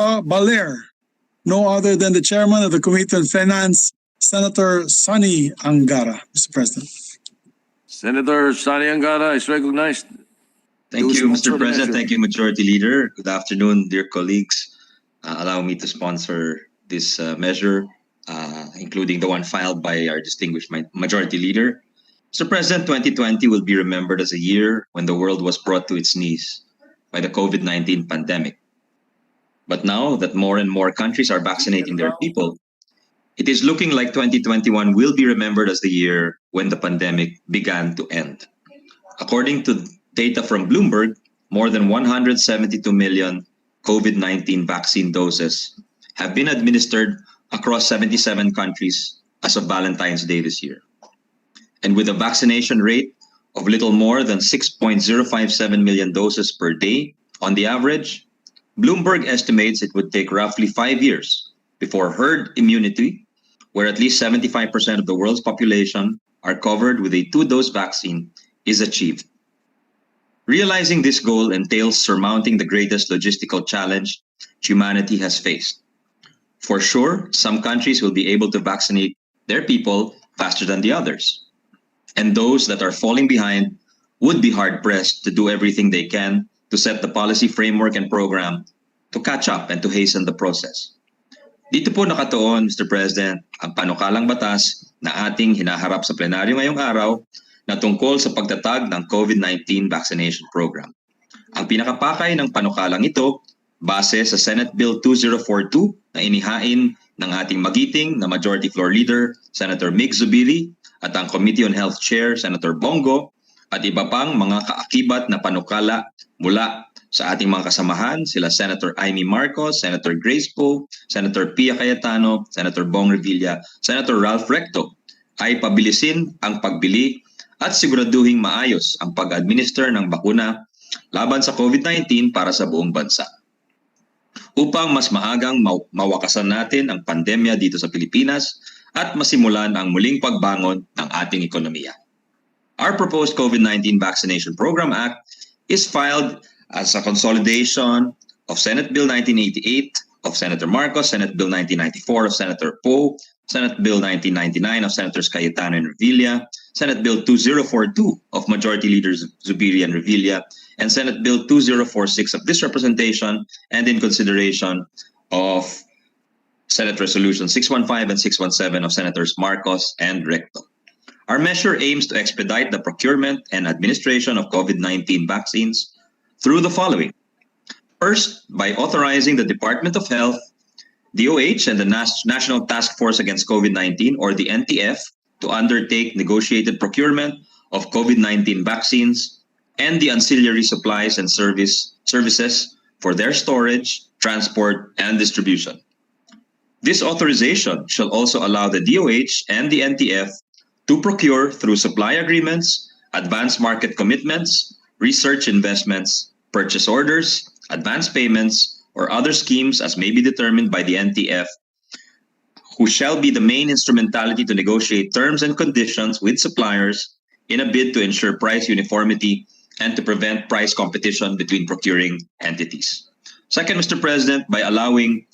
Baler, no other than the chairman of the Committee on Finance, Senator Sonny Angara, Mr. President. Senator Sonny Angara is recognized. Thank you, Mr. President. Thank you, Majority Leader. Good afternoon, dear colleagues. Allow me to sponsor this measure, including the one filed by our distinguished Majority Leader. Mr. President, 2020 will be remembered as a year when the world was brought to its knees by the COVID-19 pandemic. But now that more and more countries are vaccinating their people, it is looking like 2021 will be remembered as the year when the pandemic began to end. According to data from Bloomberg, more than 172 million COVID-19 vaccine doses have been administered across 77 countries as of Valentine's Day this year. And with a vaccination rate of little more than 6.057 million doses per day on the average, Bloomberg estimates it would take roughly 5 years before herd immunity, where at least 75% of the world's population are covered with a 2-dose vaccine, is achieved. Realizing this goal entails surmounting the greatest logistical challenge humanity has faced. For sure, some countries will be able to vaccinate their people faster than the others. And those that are falling behind would be hard-pressed to do everything they can to set the policy framework and program to catch up and to hasten the process. Dito po nakatuon, Mr. President, ang panukalang batas na ating hinaharap sa plenaryo ngayong araw na tungkol sa pagtatag ng COVID-19 Vaccination Program. Ang pinakapakay ng panukalang ito base sa Senate Bill 2042 na inihain ng ating magiting na Majority Floor Leader, Senator Mig Zubiri, at ang Committee on Health Chair, Senator Bongo, at iba pang mga kaakibat na panukala mula sa ating mga kasamahan, sila Senator Amy Marcos, Senator Grace Poe, Senator Pia Cayetano, Senator Bong Revilla, Senator Ralph Recto, ay pabilisin ang pagbili at siguraduhing maayos ang pag-administer ng bakuna laban sa COVID-19 para sa buong bansa. Upang mas maagang mawakasan natin ang pandemya dito sa Pilipinas at masimulan ang muling pagbangon ng ating ekonomiya. Our proposed COVID-19 Vaccination Program Act is filed as a consolidation of Senate Bill 1988 of Senator Marcos, Senate Bill 1994 of Senator Poe, Senate Bill 1999 of Senators Cayetano and Revilla, Senate Bill 2042 of Majority Leaders Zubiri and Revilla, and Senate Bill 2046 of this representation, and in consideration of Senate Resolution 615 and 617 of Senators Marcos and Recto. Our measure aims to expedite the procurement and administration of COVID-19 vaccines through the following. First, by authorizing the Department of Health, DOH, and the National Task Force Against COVID-19, or the NTF, to undertake negotiated procurement of COVID-19 vaccines and the ancillary supplies and services for their storage, transport, and distribution. This authorization shall also allow the DOH and the NTF to procure through supply agreements, advance market commitments, research investments, purchase orders, advance payments, or other schemes as may be determined by the NTF, who shall be the main instrumentality to negotiate terms and conditions with suppliers in a bid to ensure price uniformity and to prevent price competition between procuring entities. Second, Mr. President, by allowing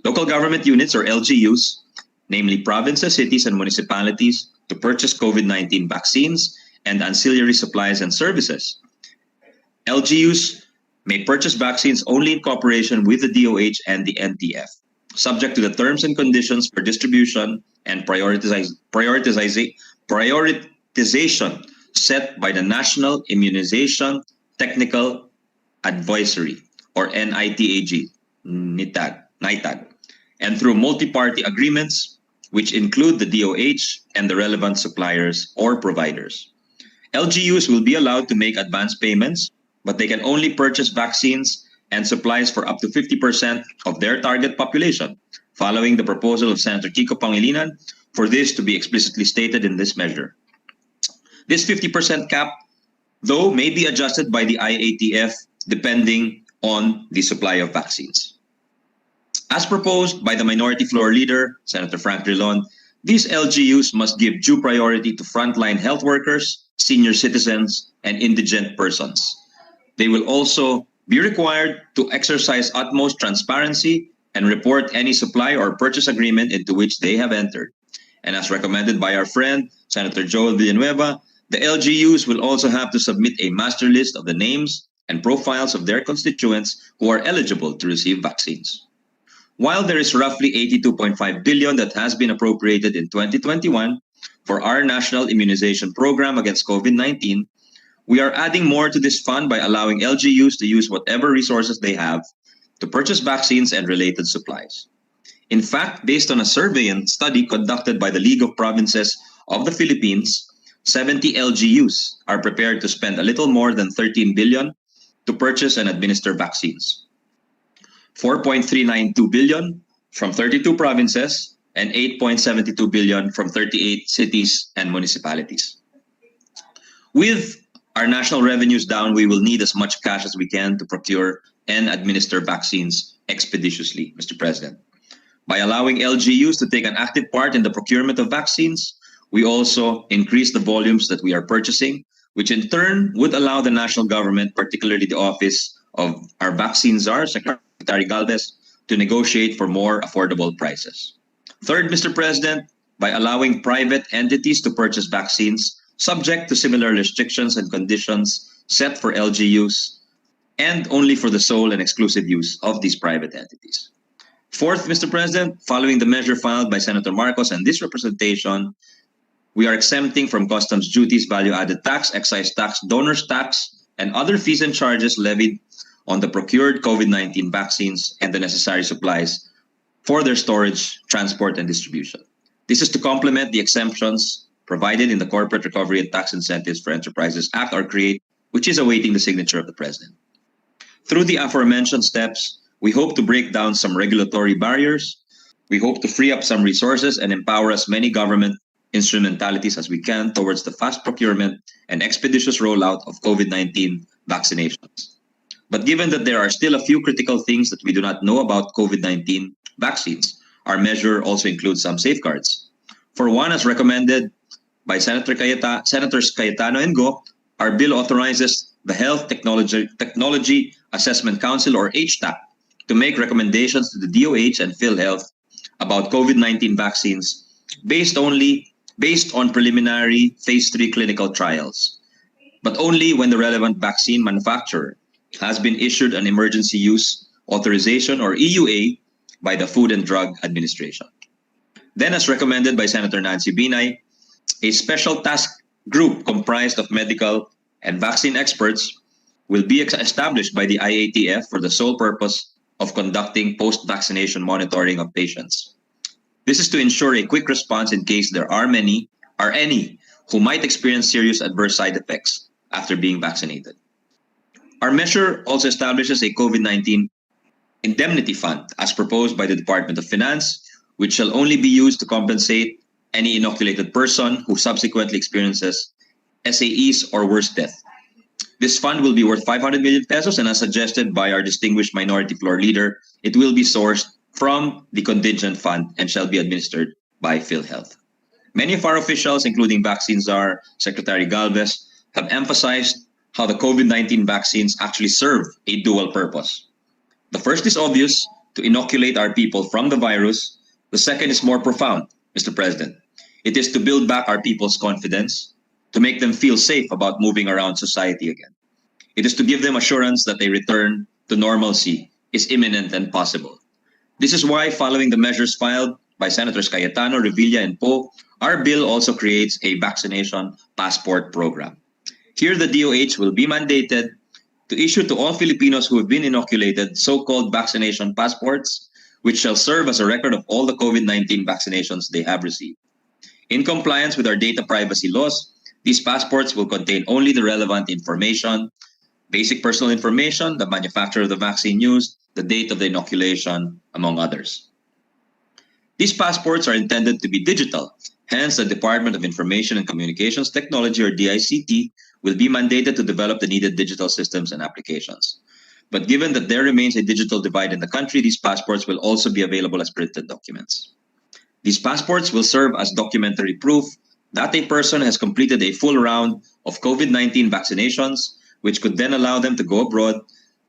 local government units, or LGUs, namely provinces, cities, and municipalities, to purchase COVID-19 vaccines and ancillary supplies and services. LGUs may purchase vaccines only in cooperation with the DOH and the NTF, subject to the terms and conditions for distribution and prioritization set by the National Immunization Technical Advisory, or NITAG, NITAG, and through multi-party agreements, which include the DOH and the relevant suppliers or providers. LGUs will be allowed to make advance payments, but they can only purchase vaccines and supplies for up to 50% of their target population, following the proposal of Senator Kiko Pangilinan for this to be explicitly stated in this measure. This 50% cap, though, may be adjusted by the IATF depending on the supply of vaccines. As proposed by the Minority Floor Leader, Senator Frank Drilon, these LGUs must give due priority to frontline health workers, senior citizens, and indigent persons. They will also be required to exercise utmost transparency and report any supply or purchase agreement into which they have entered. And as recommended by our friend, Senator Joel Villanueva, the LGUs will also have to submit a master list of the names and profiles of their constituents who are eligible to receive vaccines. While there is roughly 82.5 billion that has been appropriated in 2021 for our national immunization program against COVID-19, we are adding more to this fund by allowing LGUs to use whatever resources they have to purchase vaccines and related supplies. In fact, based on a survey and study conducted by the League of Provinces of the Philippines, 70 LGUs are prepared to spend a little more than 13 billion to purchase and administer vaccines. 4.392 billion from 32 provinces and 8.72 billion from 38 cities and municipalities. With our national revenues down, we will need as much cash as we can to procure and administer vaccines expeditiously, Mr. President. By allowing LGUs to take an active part in the procurement of vaccines, we also increase the volumes that we are purchasing, which in turn would allow the national government, particularly the office of our vaccine czar, Secretary Galvez, to negotiate for more affordable prices. Third, Mr. President, by allowing private entities to purchase vaccines subject to similar restrictions and conditions set for LGUs and only for the sole and exclusive use of these private entities. Fourth, Mr. President, following the measure filed by Senator Marcos and this representation, we are exempting from customs duties, value-added tax, excise tax, donors tax, and other fees and charges levied on the procured COVID-19 vaccines and the necessary supplies for their storage, transport, and distribution. This is to complement the exemptions provided in the Corporate Recovery and Tax Incentives for Enterprises Act or CREATE, which is awaiting the signature of the President. Through the aforementioned steps, we hope to break down some regulatory barriers. We hope to free up some resources and empower as many government instrumentalities as we can towards the fast procurement and expeditious rollout of COVID-19 vaccinations. But given that there are still a few critical things that we do not know about COVID-19 vaccines, our measure also includes some safeguards. For one, as recommended by Senators Cayetano and Go, our bill authorizes the Health Technology Assessment Council, or HTAC, to make recommendations to the DOH and PhilHealth about COVID-19 vaccines based on preliminary phase 3 clinical trials, but only when the relevant vaccine manufacturer has been issued an emergency use authorization, or EUA, by the Food and Drug Administration. Then, as recommended by Senator Nancy Binay, a special task group comprised of medical and vaccine experts will be established by the IATF for the sole purpose of conducting post-vaccination monitoring of patients. This is to ensure a quick response in case there are any who might experience serious adverse side effects after being vaccinated. Our measure also establishes a COVID-19 indemnity fund as proposed by the Department of Finance, which shall only be used to compensate any inoculated person who subsequently experiences SAEs or worse death. This fund will be worth 500 million pesos, and as suggested by our distinguished minority floor leader, it will be sourced from the contingent fund and shall be administered by PhilHealth. Many of our officials, including Vaccine Czar Secretary Galvez, have emphasized how the COVID-19 vaccines actually serve a dual purpose. The first is obvious, to inoculate our people from the virus. The second is more profound, Mr. President. It is to build back our people's confidence, to make them feel safe about moving around society again. It is to give them assurance that a return to normalcy is imminent and possible. This is why, following the measures filed by Senators Cayetano, Revilla, and Poe, our bill also creates a vaccination passport program. Here, the DOH will be mandated to issue to all Filipinos who have been inoculated so-called vaccination passports, which shall serve as a record of all the COVID-19 vaccinations they have received. In compliance with our data privacy laws, these passports will contain only the relevant information, basic personal information, the manufacturer of the vaccine used, the date of the inoculation, among others. These passports are intended to be digital. Hence, the Department of Information and Communications Technology, or DICT, will be mandated to develop the needed digital systems and applications. But given that there remains a digital divide in the country, these passports will also be available as printed documents. These passports will serve as documentary proof that a person has completed a full round of COVID-19 vaccinations, which could then allow them to go abroad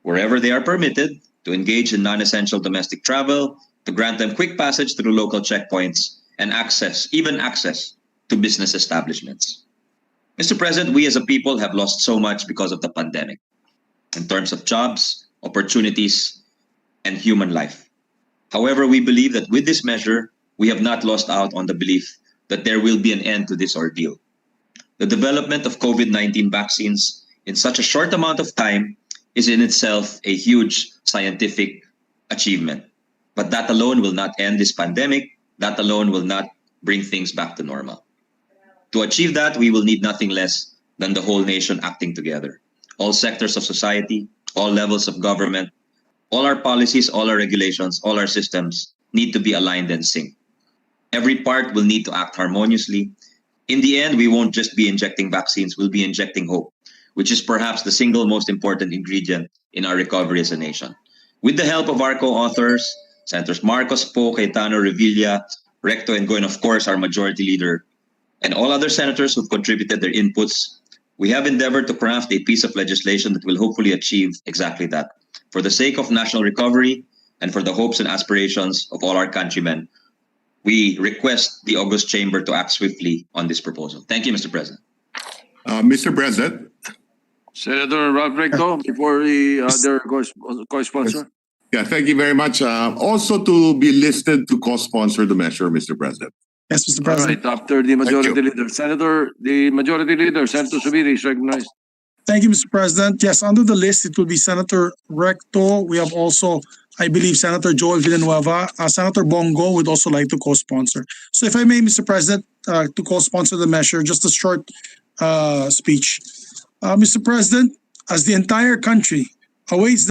wherever they are permitted, to engage in non-essential domestic travel, to grant them quick passage through local checkpoints, and access to business establishments. Mr. President, we as a people have lost so much because of the pandemic, in terms of jobs, opportunities, and human life. However, we believe that with this measure, we have not lost out on the belief that there will be an end to this ordeal. The development of COVID-19 vaccines in such a short amount of time is in itself a huge scientific achievement. But that alone will not end this pandemic. That alone will not bring things back to normal. To achieve that, we will need nothing less than the whole nation acting together. All sectors of society, all levels of government, all our policies, all our regulations, all our systems need to be aligned and sync. Every part will need to act harmoniously. In the end, we won't just be injecting vaccines, we'll be injecting hope, which is perhaps the single most important ingredient in our recovery as a nation. With the help of our co-authors, Senators Marcos Po, Cayetano, Revilla, Recto, and Goin, of course, our majority leader, and all other senators who've contributed their inputs, we have endeavored to craft a piece of legislation that will hopefully achieve exactly that. For the sake of national recovery and for the hopes and aspirations of all our countrymen, we request the August Chamber to act swiftly on this proposal. Thank you, Mr. President. Mr. President, Senator Ralph Recto, before the other co-sponsor. yeah, thank you very much. Also to be listed to co-sponsor the measure, Mr. President. Yes, Mr. All President. right, after the majority you. leader, the majority leader, Senator Subiri is recognized. Thank you, Mr. President. Yes, under the list, it will be Senator Recto. We have also, I believe, Senator Joel Villanueva. Senator Bongo would also like to co-sponsor. So if I may, Mr. President, to co-sponsor the measure, just a short speech. Mr. President, as the entire country awaits